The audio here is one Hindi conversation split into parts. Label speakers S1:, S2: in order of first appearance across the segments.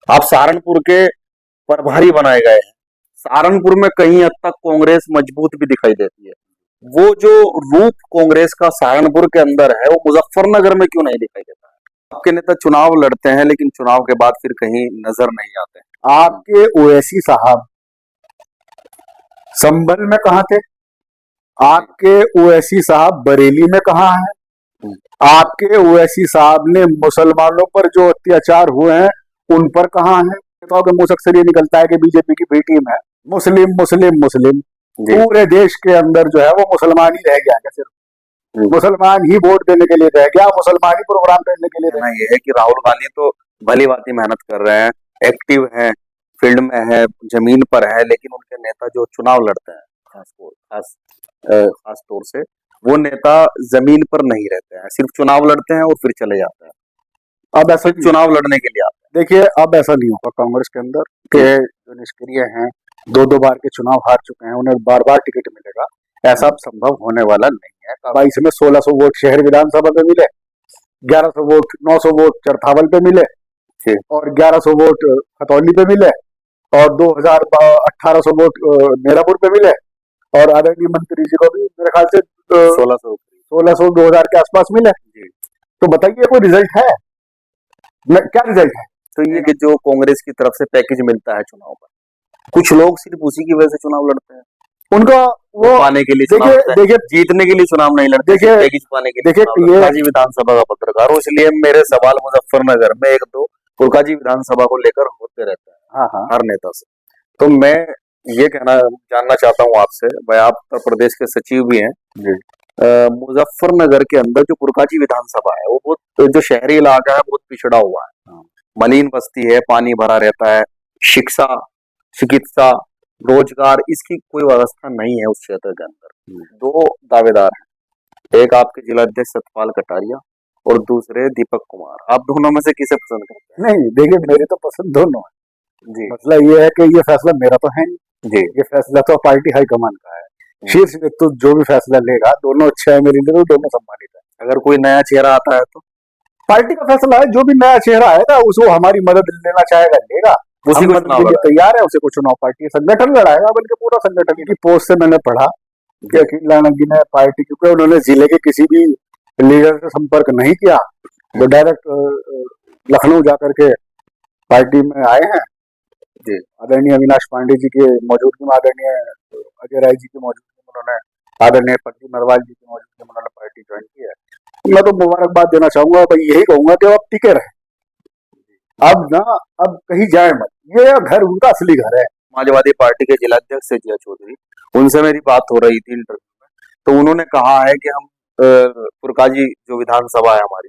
S1: आप सहारनपुर के प्रभारी बनाए गए हैं। सहारनपुर में कहीं हद तक कांग्रेस मजबूत भी दिखाई देती है। वो जो रूप कांग्रेस का सहारनपुर के अंदर है, वो मुजफ्फरनगर में क्यों नहीं दिखाई देता है? आपके नेता चुनाव लड़ते हैं, लेकिन चुनाव के बाद फिर कहीं नजर नहीं आते हैं।
S2: आपके ओवैसी साहब संभल में कहाँ थे? आपके ओवैसी साहब बरेली में कहाँ हैं? आपके ओवैसी साहब ने मुसलमानों पर जो अत्याचार हुए हैं उन पर कहाँ हैं? नेताओं के मुंह से अक्सर ये निकलता है कि बीजेपी की बी टीम है, मुस्लिम मुस्लिम मुस्लिम। पूरे देश के अंदर जो है वो मुसलमान ही रह गया है, सिर्फ मुसलमान ही वोट देने के लिए रह गया, मुसलमान ही प्रोग्राम करने के लिए रह गया।
S1: ये है कि राहुल गांधी तो भली भांति मेहनत कर रहे हैं, एक्टिव हैं, फील्ड में है, जमीन पर है, लेकिन उनके नेता जो चुनाव लड़ते हैं, खास तौर से वो नेता जमीन पर नहीं रहते हैं, सिर्फ चुनाव लड़ते हैं और फिर चले जाते हैं।
S2: अब ऐसा
S1: चुनाव लड़ने के लिए आते हैं।
S2: देखिए, अब ऐसा नहीं होगा कांग्रेस के अंदर के जो निष्क्रिय हैं, दो बार के चुनाव हार चुके हैं, उन्हें बार बार टिकट मिलेगा, ऐसा संभव होने वाला नहीं है। 22 में 1600 वोट शहर विधानसभा पे मिले, 1100 वोट 900 वोट चरथावल पे मिले और 1100 वोट खतौली पे मिले और 1800 वोट मेरापुर पे मिले और आदरणीय मंत्री जी को भी मेरे ख्याल से 1600 2000 के आसपास मिले। तो बताइए कोई रिजल्ट है? क्या रिजल्ट है?
S1: तो ये कि जो कांग्रेस की तरफ से पैकेज मिलता है चुनाव पर, कुछ लोग सिर्फ उसी की वजह से चुनाव लड़ते हैं,
S2: उनका वो
S1: पाने के लिए। देखिए जीतने के लिए चुनाव नहीं लड़ते, देखिए पैकेज पाने के लिए। देखिए कुरकाजी विधानसभा का पत्रकार हूं, इसलिए मेरे सवाल मुजफ्फरनगर में एक दो कुरकाजी विधानसभा को लेकर होते रहते हैं हर नेता से। तो मैं ये जानना चाहता हूँ आपसे, भाई आप उत्तर प्रदेश के सचिव भी हैं, मुजफ्फरनगर के अंदर जो कुरकाजी विधानसभा है, वो बहुत जो शहरी इलाका है बहुत पिछड़ा हुआ है, मलिन बस्ती है, पानी भरा रहता है, शिक्षा चिकित्सा रोजगार इसकी कोई व्यवस्था नहीं है उस क्षेत्र के अंदर। दो दावेदार हैं, एक आपके जिला अध्यक्ष सतपाल कटारिया और दूसरे दीपक कुमार। आप दोनों में से किसे पसंद करते हैं?
S2: नहीं, देखिए मेरी तो पसंद दोनों है जी। मसला ये है कि ये फैसला मेरा तो है नहीं जी, ये फैसला तो पार्टी हाईकमान का है। शीर्ष तो जो भी फैसला लेगा, दोनों अच्छे हैं मेरे लिए, दोनों सम्मानित है।
S1: अगर कोई नया चेहरा आता है तो
S2: पार्टी का फैसला है, जो भी नया चेहरा आएगा उसको हमारी मदद लेना चाहेगा लेगा, हम मदद के लिए तैयार है। उसे को चुनाव पार्टी संगठन लड़ाएगा, बल्कि पूरा संगठन की पोस्ट से मैंने पढ़ा कि अखिल आनंद जी ने पार्टी, क्योंकि उन्होंने जिले के किसी भी लीडर से संपर्क नहीं किया, वो डायरेक्ट लखनऊ जाकर के पार्टी में आए हैं जी। आदरणीय अविनाश पांडे जी के मौजूदगी में, आदरणीय अजय राय जी की मौजूदगी में उन्होंने, आदरणीय प्रदीप नरवाल जी की मौजूदगी में उन्होंने पार्टी ज्वाइन की है। मैं तो मुबारकबाद देना चाहूंगा, भाई यही कहूंगा कि आप टिके रहे, अब कहीं जाए मत, ये घर उनका असली घर है।
S1: समाजवादी पार्टी के जिलाध्यक्ष से जिया चौधरी, उनसे मेरी बात हो रही थी इंटरव्यू में, तो उन्होंने कहा है कि हम कुरकाजी जो विधानसभा है हमारी,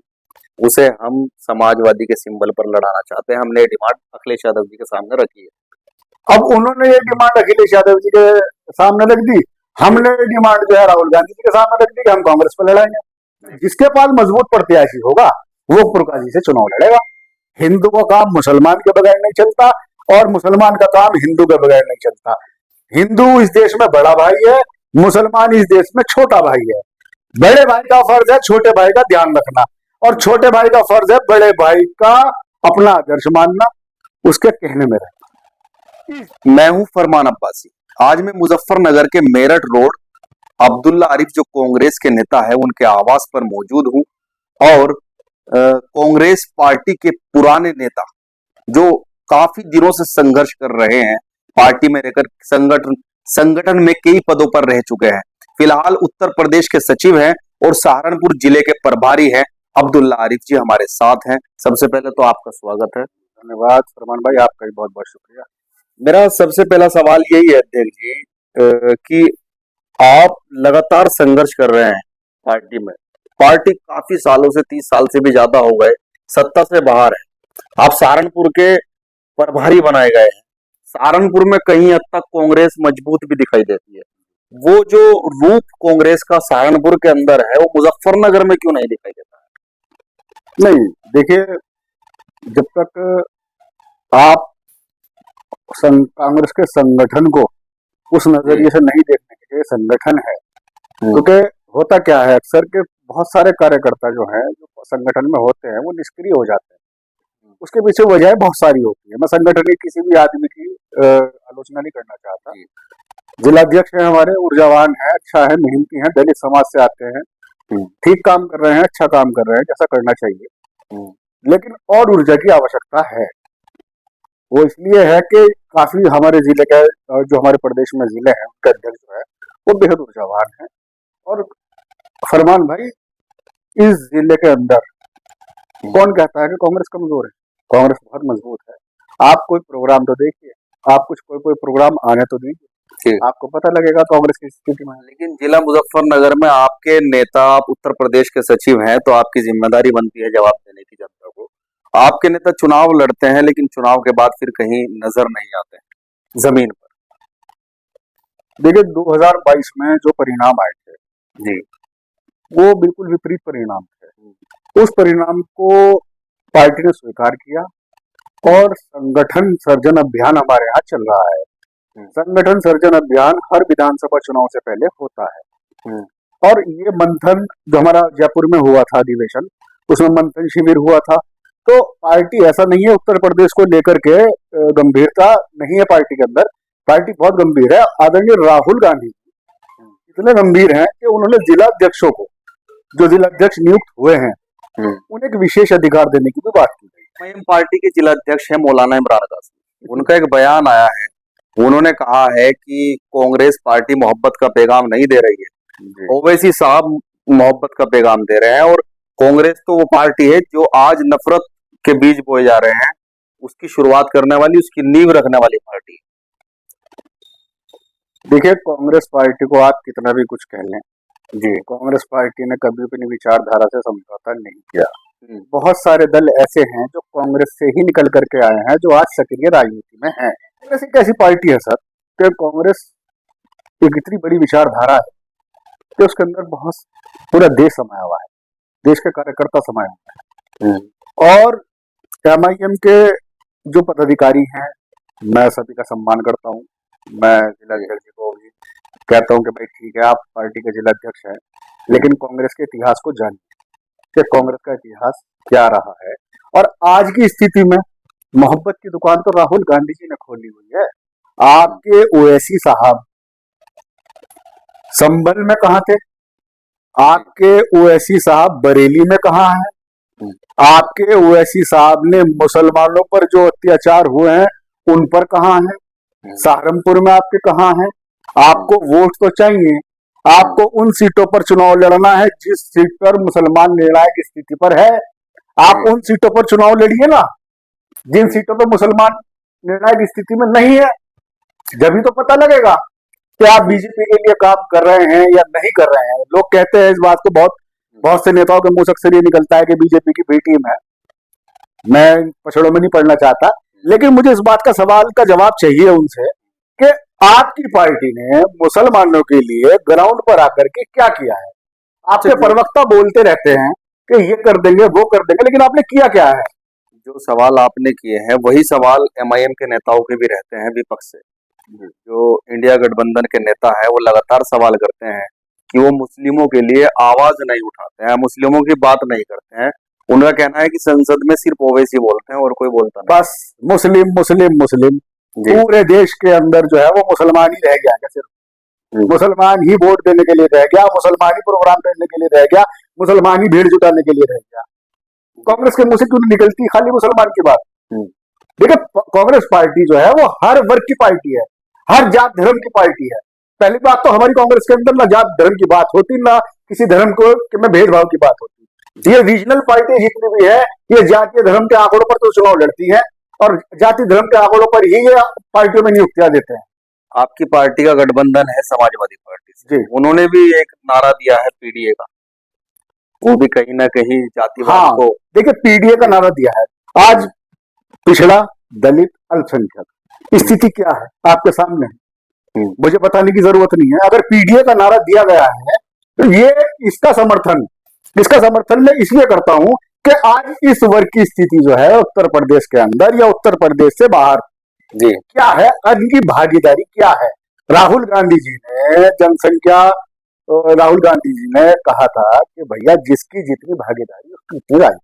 S1: उसे हम समाजवादी के सिंबल पर लड़ाना चाहते हैं। हमने ये डिमांड अखिलेश यादव जी के सामने रखी है।
S2: अब उन्होंने ये डिमांड अखिलेश यादव जी के सामने रख दी, हमने ये डिमांड जो है राहुल गांधी जी के सामने रख दी कि हम कांग्रेस पर लड़ाएंगे। जिसके पास मजबूत प्रत्याशी होगा वो कुरकाजी से चुनाव लड़ेगा। हिंदू का काम मुसलमान के बगैर नहीं चलता और मुसलमान का काम हिंदू के बगैर नहीं चलता। हिंदू इस देश में बड़ा भाई है, मुसलमान इस देश में छोटा भाई है। बड़े भाई का फर्ज है छोटे भाई का ध्यान रखना और छोटे भाई का फर्ज है बड़े भाई का अपना आदर्श मानना, उसके कहने में रहना।
S1: मैं हूं फरमान अब्बासी। आज मैं मुजफ्फरनगर के मेरठ रोड अब्दुल्ला आरिफ जो कांग्रेस के नेता है उनके आवास पर मौजूद हूं और कांग्रेस पार्टी के पुराने नेता जो काफी दिनों से संघर्ष कर रहे हैं, पार्टी में रहकर संगठन में कई पदों पर रह चुके हैं, फिलहाल उत्तर प्रदेश के सचिव हैं और सहारनपुर जिले के प्रभारी हैं, अब्दुल्ला आरिफ जी हमारे साथ हैं। सबसे पहले तो आपका स्वागत है।
S2: धन्यवाद फरमान भाई, आपका भी बहुत बहुत शुक्रिया।
S1: मेरा सबसे पहला सवाल यही है अध्यक्ष जी कि आप लगातार संघर्ष कर रहे हैं पार्टी में, पार्टी काफी सालों से 30 साल से भी ज्यादा हो गए सत्ता से बाहर है, आप सहारनपुर के प्रभारी बनाए गए हैं। सहारनपुर में कहीं हद तक कांग्रेस मजबूत भी दिखाई देती है। वो जो रूप कांग्रेस का सहारनपुर के अंदर है, वो मुजफ्फरनगर में क्यों नहीं दिखाई देता है?
S2: नहीं, देखिए जब तक आप कांग्रेस के संगठन को उस नजरिए से नहीं देखने के लिए संगठन है, क्योंकि होता क्या है अक्सर के बहुत सारे कार्यकर्ता जो हैं जो संगठन में होते हैं वो निष्क्रिय हो जाते हैं, उसके पीछे वजह बहुत सारी होती है। मैं संगठन के किसी भी आदमी की आलोचना नहीं करना चाहता। जिलाध्यक्ष है हमारे, ऊर्जावान है, अच्छा है, मेहनती है, दलित समाज से आते हैं, ठीक काम कर रहे हैं, अच्छा काम कर रहे हैं, जैसा करना चाहिए। लेकिन और ऊर्जा की आवश्यकता है। वो इसलिए है कि काफी हमारे जिले के जो हमारे प्रदेश में जिले हैं उनके अध्यक्ष जो है वो बेहद ऊर्जावान है। और फरमान भाई, इस जिले के अंदर कौन कहता है कि कांग्रेस कमजोर है? कांग्रेस बहुत मजबूत है। आप कोई प्रोग्राम तो देखिए, आप कुछ कोई प्रोग्राम आने तो दीजिए, आपको पता लगेगा कांग्रेस की स्थिति में।
S1: लेकिन जिला मुजफ्फरनगर में आपके नेता, आप उत्तर प्रदेश के सचिव हैं, तो आपकी जिम्मेदारी बनती है जवाब देने की जनता को। आपके नेता चुनाव लड़ते हैं, लेकिन चुनाव के बाद फिर कहीं नजर नहीं आते हैं जमीन पर।
S2: देखिए 2022 में जो परिणाम आए थे
S1: जी,
S2: वो बिल्कुल विपरीत परिणाम थे। उस परिणाम को पार्टी ने स्वीकार किया और संगठन सर्जन अभियान हमारे यहाँ चल रहा है। संगठन सर्जन अभियान हर विधानसभा चुनाव से पहले होता है। और ये मंथन जो हमारा जयपुर में हुआ था अधिवेशन, उसमें मंथन शिविर हुआ था। तो पार्टी ऐसा नहीं है उत्तर प्रदेश को लेकर के गंभीरता नहीं है पार्टी के अंदर, पार्टी बहुत गंभीर है। आदरणीय राहुल गांधी इतने गंभीर हैं कि उन्होंने जिलाध्यक्षों को, जो जिलाध्यक्ष नियुक्त हुए हैं, उन्हें एक विशेष अधिकार देने की भी बात की गई।
S1: पार्टी के जिलाध्यक्छ है मौलाना इमरान कासिम, उनका एक बयान आया है, उन्होंने कहा है कि कांग्रेस पार्टी मोहब्बत का पैगाम नहीं दे रही है, ओवैसी साहब मोहब्बत का पैगाम दे रहे हैं। और कांग्रेस तो वो पार्टी है जो आज नफरत के बीज बोए जा रहे हैं, उसकी शुरुआत करने वाली, उसकी नींव रखने वाली पार्टी।
S2: देखिए कांग्रेस पार्टी को आप कितना भी कुछ कह लें जी, कांग्रेस पार्टी ने कभी अपनी विचारधारा से समझौता नहीं किया। बहुत सारे दल ऐसे हैं जो कांग्रेस से ही निकल करके आए हैं, जो आज सक्रिय राजनीति में हैं। कांग्रेस एक ऐसी पार्टी है सर कि कांग्रेस एक इतनी बड़ी विचारधारा है कि उसके अंदर बहुत पूरा देश समाया हुआ है, देश के कार्यकर्ता समाये हुए हैं। और MIM के जो पदाधिकारी हैं, मैं सभी का सम्मान करता हूँ। मैं जिलाध्यक्ष जी को भी कहता हूँ कि भाई ठीक है, आप पार्टी के जिलाध्यक्ष हैं, लेकिन कांग्रेस के इतिहास को जानिए कि कांग्रेस का इतिहास क्या रहा है। और आज की स्थिति में मोहब्बत की दुकान तो राहुल गांधी जी ने खोली हुई है। आपके ओवैसी साहब संभल में कहाँ थे? आपके ओवैसी साहब बरेली में कहाँ हैं? आपके ओवैसी साहब ने मुसलमानों पर जो अत्याचार हुए हैं उन पर कहाँ हैं? सहारनपुर में आपके कहाँ हैं? आपको वोट तो चाहिए, आपको उन सीटों पर चुनाव लड़ना है जिस सीट पर मुसलमान निर्णायक स्थिति पर है। आप उन सीटों पर चुनाव लड़िए ना जिन सीटों पर मुसलमान निर्णायक स्थिति में नहीं है। जब ही तो पता लगेगा कि आप बीजेपी के लिए काम कर रहे हैं या नहीं कर रहे हैं। लोग कहते हैं इस बात को, बहुत से नेताओं के मुंह से अक्सर ये निकलता है कि बीजेपी की बी टीम है। मैं पछड़ों में नहीं पड़ना चाहता, लेकिन मुझे इस बात का सवाल का जवाब चाहिए उनसे कि आपकी पार्टी ने मुसलमानों के लिए ग्राउंड पर आकर के क्या किया है? आपके प्रवक्ता बोलते रहते हैं कि ये कर देंगे, वो कर देंगे, लेकिन आपने किया क्या है?
S1: जो सवाल आपने किए हैं वही सवाल MIM के नेताओं के भी रहते हैं विपक्ष से। जो इंडिया गठबंधन के नेता है वो लगातार सवाल करते हैं कि वो मुस्लिमों के लिए आवाज नहीं उठाते हैं, मुस्लिमों की बात नहीं करते हैं। उनका कहना है कि संसद में सिर्फ ओवैसी बोलते हैं और कोई बोलता नहीं।
S2: बस मुस्लिम मुस्लिम मुस्लिम, पूरे देश के अंदर जो है वो मुसलमान ही रह गया क्या? सिर्फ मुसलमान ही वोट देने के लिए रह गया, मुसलमान ही प्रोग्राम करने के लिए रह गया, मुसलमान ही भीड़ जुटाने के लिए रह गया। कांग्रेस के मुंह से क्यों निकलती खाली मुसलमान की बात? देखिए कांग्रेस पार्टी जो है वो हर वर्ग की पार्टी है, हर जात धर्म की पार्टी है। पहली बात तो हमारी कांग्रेस के अंदर ना जात धर्म की बात होती, ना किसी धर्म को में भेदभाव की बात होती। ये रीजनल पार्टी जितनी भी है ये जातीय धर्म के आंकड़ों पर तो चुनाव लड़ती है और जाति धर्म के आंकड़ों पर ही ये पार्टियों में नियुक्तियां देते हैं।
S1: आपकी पार्टी का गठबंधन है समाजवादी पार्टी से, उन्होंने भी एक नारा दिया है PDA का, वो भी कहीं ना कहीं जातिवाद को।
S2: देखिए PDA का नारा दिया है, आज पिछड़ा दलित अल्पसंख्यक स्थिति क्या है आपके सामने है, मुझे बताने की जरूरत नहीं है। अगर PDA का नारा दिया गया है तो ये इसका समर्थन मैं इसलिए करता हूं कि आज इस वर्ग की स्थिति जो है उत्तर प्रदेश के अंदर या उत्तर प्रदेश से बाहर क्या है, इनकी भागीदारी क्या है। राहुल गांधी जी ने कहा था कि भैया जिसकी जितनी भागीदारी उसकी उतनी आई।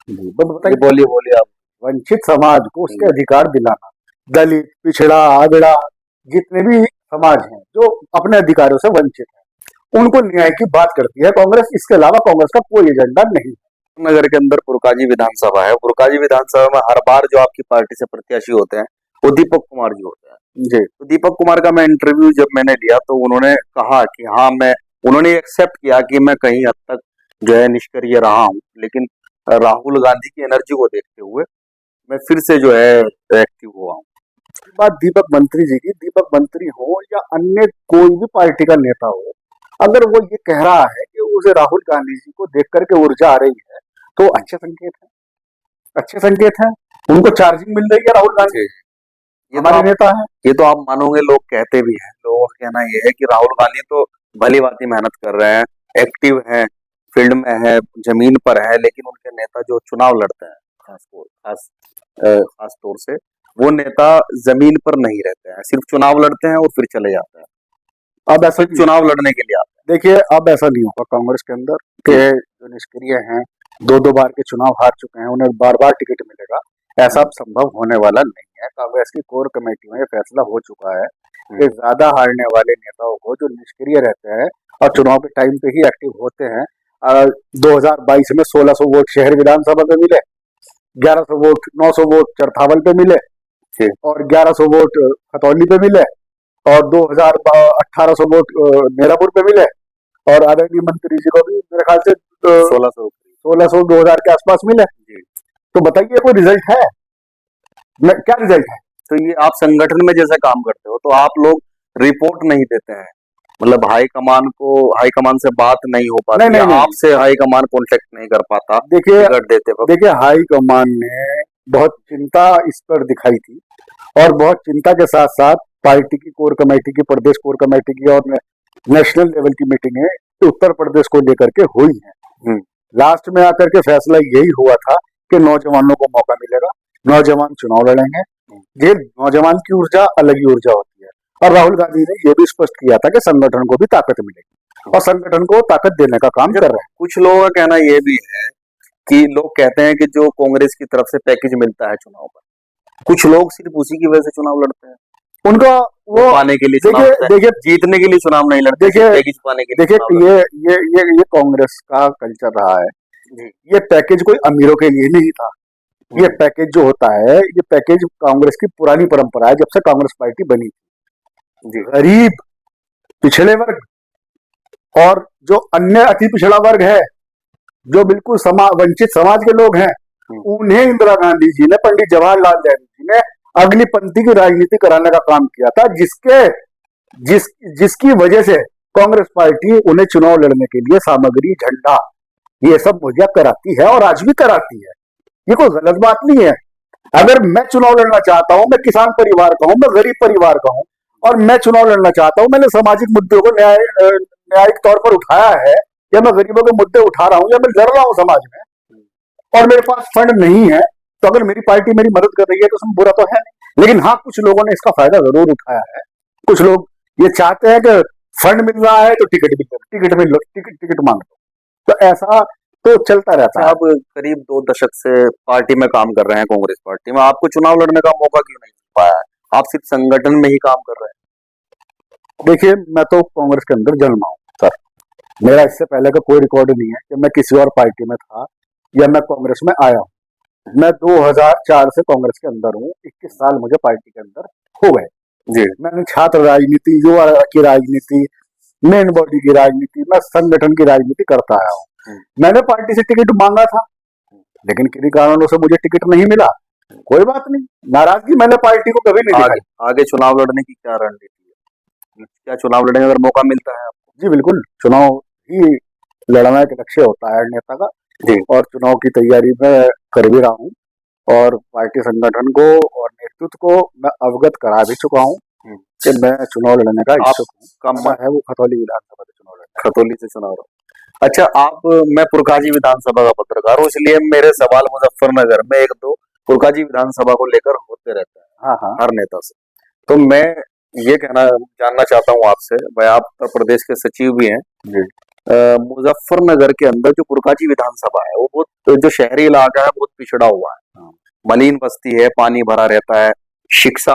S2: बताइए।
S1: बोलिए बोलिए आप।
S2: वंचित समाज को उसके अधिकार दिलाना, दलित, पिछड़ा, आगड़ा, जितने भी समाज हैं जो अपने अधिकारों से वंचित हैं, उनको न्याय की बात करती है कांग्रेस। इसके अलावा कांग्रेस का कोई एजेंडा नहीं।
S1: नगर के अंदर पुरकाजी विधानसभा है। पुरकाजी विधानसभा में हर बार जो आपकी पार्टी से प्रत्याशी होते हैं वो दीपक कुमार जी होते हैं जी। तो दीपक कुमार का मैं इंटरव्यू जब मैंने लिया तो उन्होंने कहा कि हाँ, उन्होंने एक्सेप्ट किया कि मैं कहीं हद तक जो है निष्क्रिय रहा हूँ, लेकिन राहुल गांधी की एनर्जी को देखते हुए मैं फिर से जो है एक्टिव हुआ हूँ।
S2: बात दीपक मंत्री जी की, दीपक मंत्री हो या अन्य कोई भी पार्टी का नेता हो, अगर वो ये कह रहा है कि उसे राहुल गांधी जी को देख करके ऊर्जा आ रही है तो अच्छे संकेत है, अच्छे संकेत है। उनको चार्जिंग मिल रही है राहुल गांधी,
S1: ये
S2: हमारे नेता है।
S1: ये तो आप मानोगे, लोग कहते भी हैं। लोगों का कहना ये है कि राहुल गांधी तो भली भांति मेहनत कर रहे हैं, एक्टिव हैं, फील्ड में है, जमीन पर है, लेकिन उनके नेता जो चुनाव लड़ते हैं खास तौर से वो नेता जमीन पर नहीं रहते हैं, सिर्फ चुनाव लड़ते हैं और फिर चले जाते हैं। अब ऐसा चुनाव लड़ने के लिए आते हैं।
S2: देखिए, अब ऐसा नहीं होगा कांग्रेस के अंदर के जो निष्क्रिय हैं, दो बार के चुनाव हार चुके हैं, उन्हें बार बार टिकट मिलेगा, ऐसा संभव होने वाला नहीं है। कांग्रेस की कोर कमेटी में फैसला हो चुका है कि ज्यादा हारने वाले नेताओं को जो निष्क्रिय रहते हैं और चुनाव के टाइम पे ही एक्टिव होते हैं, 2022 में 1600 वोट शहर विधानसभा पे मिले, 1100 वोट 900 वोट चरथावल पे मिले और 1100 वोट खतौली पे मिले और 1800 वोट मेरापुर पे मिले और आदरणीय मंत्री जी को भी मेरे ख्याल से 1600 2000 के आसपास मिले। तो बताइए कोई रिजल्ट है? क्या रिजल्ट है?
S1: तो ये आप संगठन में जैसे काम करते हो तो आप लोग रिपोर्ट नहीं देते हैं, मतलब हाईकमान से बात नहीं हो पाती, नहीं, आपसे हाईकमान कॉन्टेक्ट नहीं कर पाता।
S2: देखिए हाईकमान ने बहुत चिंता इस पर दिखाई थी और बहुत चिंता के साथ साथ पार्टी की कोर कमेटी की, प्रदेश कोर कमेटी की और नेशनल लेवल की मीटिंगें उत्तर प्रदेश को लेकर के हुई हैं। लास्ट में आकर के फैसला यही हुआ था कि नौजवानों को मौका मिलेगा, नौजवान चुनाव लड़ेंगे। ये नौजवान की ऊर्जा अलग ही ऊर्जा होती है और राहुल गांधी ने यह भी स्पष्ट किया था कि संगठन को भी ताकत मिलेगी और संगठन को ताकत देने का काम कर रहे हैं।
S1: कुछ लोगों का कहना यह भी है कि लोग कहते हैं कि जो कांग्रेस की तरफ से पैकेज मिलता है चुनाव पर, कुछ लोग सिर्फ उसी की वजह से चुनाव लड़ते हैं, उनका वो पाने के लिए। देखिए जीतने के लिए चुनाव नहीं लड़ते, पैकेज पाने के लिए।
S2: देखिए ये कांग्रेस का कल्चर रहा है। ये पैकेज कोई अमीरों के लिए नहीं था। ये पैकेज जो होता है, ये पैकेज कांग्रेस की पुरानी परंपरा है, जब से कांग्रेस पार्टी बनी थी। गरीब, पिछड़े वर्ग और जो अन्य अति पिछड़ा वर्ग है, जो बिल्कुल वंचित समाज के लोग हैं, उन्हें इंदिरा गांधी जी ने, पंडित जवाहरलाल नेहरू जी ने अगली पंक्ति की राजनीति कराने का काम किया था, जिसकी वजह से कांग्रेस पार्टी उन्हें चुनाव लड़ने के लिए सामग्री, झंडा, ये सब मुहैया कराती है और आज भी कराती है। ये कोई गलत बात नहीं है। अगर मैं चुनाव लड़ना चाहता हूं, मैं किसान परिवार का हूं, मैं गरीब परिवार का हूं और मैं चुनाव लड़ना चाहता हूं, मैंने सामाजिक मुद्दों को न्यायिक तौर पर उठाया है, या मैं गरीबों के मुद्दे उठा रहा हूं, या मैं लड़ रहा हूं समाज में और मेरे पास फंड नहीं है, तो अगर मेरी पार्टी मेरी मदद कर रही है तो उसमें बुरा तो है नहीं। लेकिन हाँ, कुछ लोगों ने इसका फायदा जरूर उठाया है। कुछ लोग ये चाहते हैं कि फंड मिल रहा है तो टिकट मांग लो, तो ऐसा तो चलता रहता है।
S1: आप करीब 2 दशक से पार्टी में काम कर रहे हैं, कांग्रेस पार्टी में, आपको चुनाव लड़ने का मौका क्यों नहीं मिल पाया है? आप सिर्फ संगठन में ही काम कर रहे हैं।
S2: देखिए, मैं तो कांग्रेस के अंदर जन्मा हूं सर, मेरा इससे पहले का कोई रिकॉर्ड नहीं है कि मैं किसी और पार्टी में था या मैं कांग्रेस में आया हूं। मैं 2004 से कांग्रेस के अंदर हूं, 21 साल मुझे पार्टी के अंदर हो गए जी। मैंने छात्र राजनीति, युवा की राजनीति, मेन बॉडी की राजनीति, मैं संगठन की राजनीति करता आया हूं। मैंने पार्टी से टिकट मांगा था, लेकिन किसी कारणों से मुझे टिकट नहीं मिला। कोई बात नहीं, नाराजगी मैंने पार्टी को कभी नहीं दिखाई।
S1: आगे चुनाव लड़ने की क्या रणनीति है? क्या चुनाव लड़ने का अगर मौका मिलता है आपको?
S2: जी बिल्कुल, चुनाव ही लड़ना एक लक्ष्य होता है नेता का जी, और चुनाव की तैयारी में कर भी रहा हूँ और पार्टी संगठन को और नेतृत्व को मैं अवगत करा भी चुका हूँ कि मैं चुनाव लड़ने का इच्छुक हूँ। कम है वो खतौली विधानसभा से चुनाव लड़ने,
S1: खतौली से चुनाव लड़। अच्छा, मैं पुरकाजी विधानसभा का पत्रकार हूँ, इसलिए मेरे सवाल मुजफ्फरनगर में 1-2 पुरकाजी विधानसभा को लेकर होते रहते हैं हर नेता से। तो मैं ये जानना चाहता हूँ आपसे, भाई आप उत्तर प्रदेश के सचिव भी हैं जी, मुजफ्फरनगर के अंदर जो पुरकाजी विधानसभा है वो बहुत, जो शहरी इलाका है बहुत पिछड़ा हुआ है, मलिन बस्ती है, पानी भरा रहता है, शिक्षा,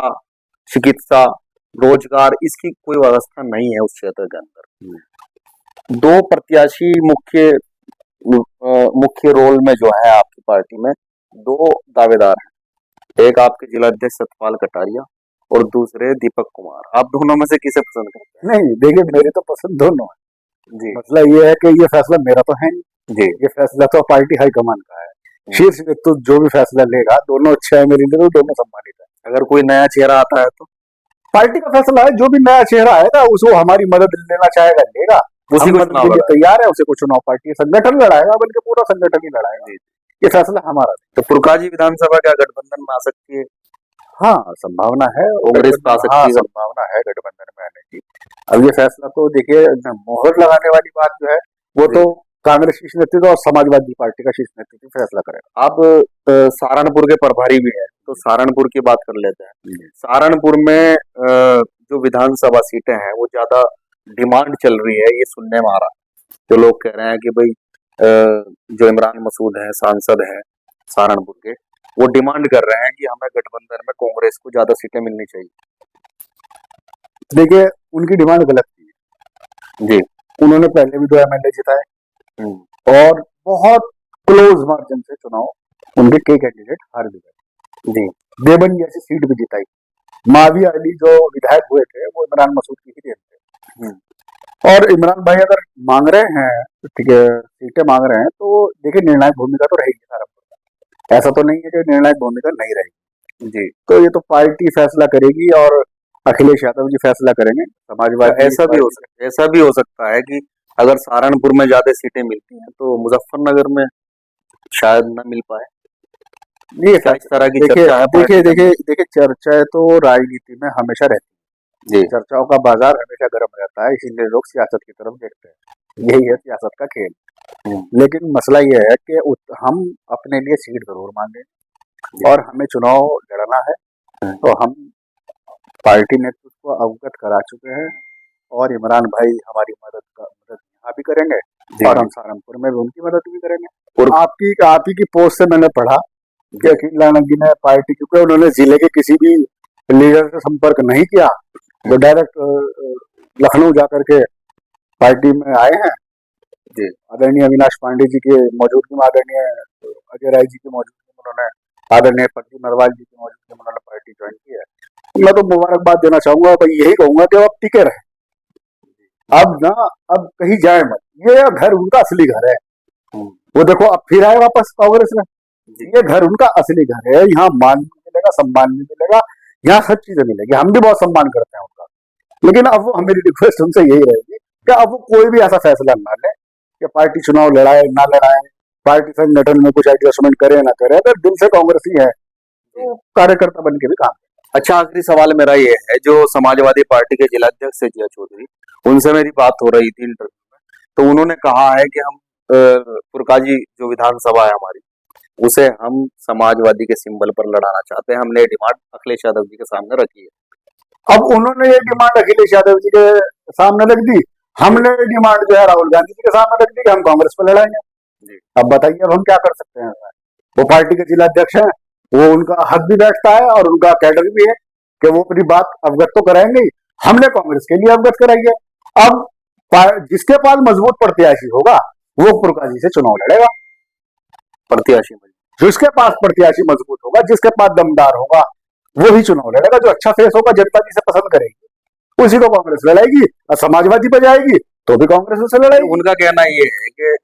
S1: चिकित्सा, रोजगार, इसकी कोई व्यवस्था नहीं है उस क्षेत्र के अंदर। दो प्रत्याशी मुख्य रोल में जो है आपकी पार्टी में, दो दावेदार हैं, एक आपके जिलाध्यक्ष सतपाल कटारिया और दूसरे दीपक कुमार। आप दोनों में से किसे पसंद करते हैं?
S2: नहीं, देखिए मेरे तो पसंद दोनों है
S1: जी।
S2: मसला ये है कि ये फैसला मेरा तो है नहीं
S1: जी।
S2: ये फैसला तो पार्टी हाईकमान का है। शीर्ष नेतृत्व जो भी फैसला लेगा, दोनों अच्छे है मेरे लिए, तो दोनों सम्मानित है।
S1: अगर कोई नया चेहरा आता है तो
S2: पार्टी का फैसला है, जो भी नया चेहरा आएगा उसको हमारी मदद लेना चाहेगा लेगा,
S1: उसी
S2: हम
S1: को
S2: मदद के लिए तैयार है। उसे को चुनाव पार्टी संगठन लड़ाएगा, बल्कि पूरा संगठन ही लड़ाएगा। ये फैसला हमारा है।
S1: तो पुरकाजी विधानसभा क्या गठबंधन में आ सकती है?
S2: हाँ, संभावना है,
S1: कांग्रेस पे आ सकती है।
S2: संभावना है गठबंधन में आने की। अब ये फैसला तो देखिए, मोहर लगाने वाली बात जो है वो तो कांग्रेस शीर्ष नेतृत्व और समाजवादी पार्टी का शीर्ष नेतृत्व फैसला करेगा।
S1: आप सहारनपुर के प्रभारी भी हैं, तो सहारनपुर की बात कर लेते हैं। सहारनपुर में जो विधानसभा सीटें हैं वो ज्यादा डिमांड चल रही है, ये सुनने में आ रहा है। जो लोग कह रहे हैं कि भाई जो इमरान मसूद है, सांसद है सहारनपुर के, वो डिमांड कर रहे हैं कि हमें गठबंधन में कांग्रेस को ज्यादा सीटें मिलनी चाहिए।
S2: देखिए, उनकी डिमांड गलत थी
S1: जी।
S2: उन्होंने पहले भी 2 एमएलए जिताए और बहुत क्लोज मार्जिन से चुनाव उनके कई कैंडिडेट हार भी गए।
S1: जी।
S2: देवन जैसी सीट भी जिताई। माविया अली जो विधायक हुए थे वो इमरान मसूद की ही देन थे। और इमरान भाई अगर मांग रहे हैं, ठीक है, सीटें मांग रहे हैं, तो देखिए निर्णायक भूमिका तो रहेगी सहारनपुर। ऐसा तो नहीं है कि निर्णायक भूमिका नहीं रहेगी।
S1: जी।
S2: तो ये तो पार्टी फैसला करेगी और अखिलेश यादव जी फैसला करेंगे। समाजवादी
S1: ऐसा भी हो सकता है कि अगर सहारनपुर में ज्यादा सीटें मिलती हैं तो मुजफ्फरनगर में शायद न मिल पाए।
S2: ये
S1: इस तरह की
S2: चर्चा है।
S1: देखिए
S2: चर्चा तो राजनीति में हमेशा रहती है। चर्चाओं का बाजार हमेशा गर्म रहता है, इसीलिए लोग सियासत की तरफ देखते हैं। यही है सियासत का खेल। लेकिन मसला ये है कि हम अपने लिए सीट जरूर मांगे और हमें चुनाव लड़ना है, तो हम पार्टी नेतृत्व को अवगत करा चुके हैं और इमरान भाई हमारी मदद यहाँ भी करेंगे और हम सहारनपुर में भी उनकी मदद भी करेंगे। और आप ही की पोस्ट से मैंने पढ़ा कि अखिल लानगी ने पार्टी, क्योंकि उन्होंने जिले के किसी भी लीडर से संपर्क नहीं किया, वो डायरेक्ट लखनऊ जाकर के पार्टी में आए हैं। आदरणीय अविनाश पांडे जी के मौजूदगी में, आदरणीय अजय राय जी की मौजूदगी में उन्होंने, आदरणीय प्रदीप नरवाल जी की मौजूदगी में उन्होंने पार्टी ज्वाइन की है। मैं तो मुबारकबाद देना चाहूंगा, भाई यही कहूंगा कि अब टिके रहे। अब कहीं जाए मत। ये घर उनका असली घर है। वो देखो अब फिर आए वापस कांग्रेस में। ये घर उनका असली घर है, यहाँ मान भी मिलेगा, सम्मान भी मिलेगा, यहाँ सब चीजें मिलेगी। हम भी बहुत सम्मान करते हैं उनका। लेकिन अब वो, मेरी रिक्वेस्ट उनसे यही रहेगी कि अब वो कोई भी ऐसा फैसला ना ले कि पार्टी चुनाव लड़ाए ना लड़ाए, पार्टी संगठन में कुछ एडजस्टमेंट करे ना करे। अगर दिल से कांग्रेस ही है तो कार्यकर्ता बन के भी काम।
S1: अच्छा, आखिरी सवाल मेरा ये है, जो समाजवादी पार्टी के जिलाध्यक्ष है जिया चौधरी, उनसे मेरी बात हो रही थी इंटरव्यू में, तो उन्होंने कहा है कि हम पुरकाजी जो विधानसभा है हमारी, उसे हम समाजवादी के सिंबल पर लड़ाना चाहते हैं। हमने डिमांड अखिलेश यादव जी के सामने रखी है।
S2: अब उन्होंने ये डिमांड अखिलेश यादव जी के सामने रख दी, हमने डिमांड जो है राहुल गांधी जी के सामने रख दी कि हम कांग्रेस पर लड़ाएंगे। अब बताइए अब हम क्या कर सकते हैं। वो पार्टी के जिलाध्यक्ष हैं, वो उनका हक भी बैठता है और उनका कैडर भी है कि वो अपनी बात अवगत तो कराएंगे। हमने कांग्रेस के लिए अवगत कराई है। अब जिसके पास मजबूत प्रत्याशी होगा वो पुरकाजी से चुनाव लड़ेगा।
S1: प्रत्याशी
S2: जिसके पास प्रत्याशी मजबूत होगा, जिसके पास दमदार होगा, वो ही चुनाव लड़ेगा। जो अच्छा फेस होगा, जनता जिसे पसंद करेगी, उसी को कांग्रेस लड़ाएगी। और समाजवादी पर जाएगी तो भी कांग्रेस उसे लड़ाएगी।
S1: उनका कहना ये है कि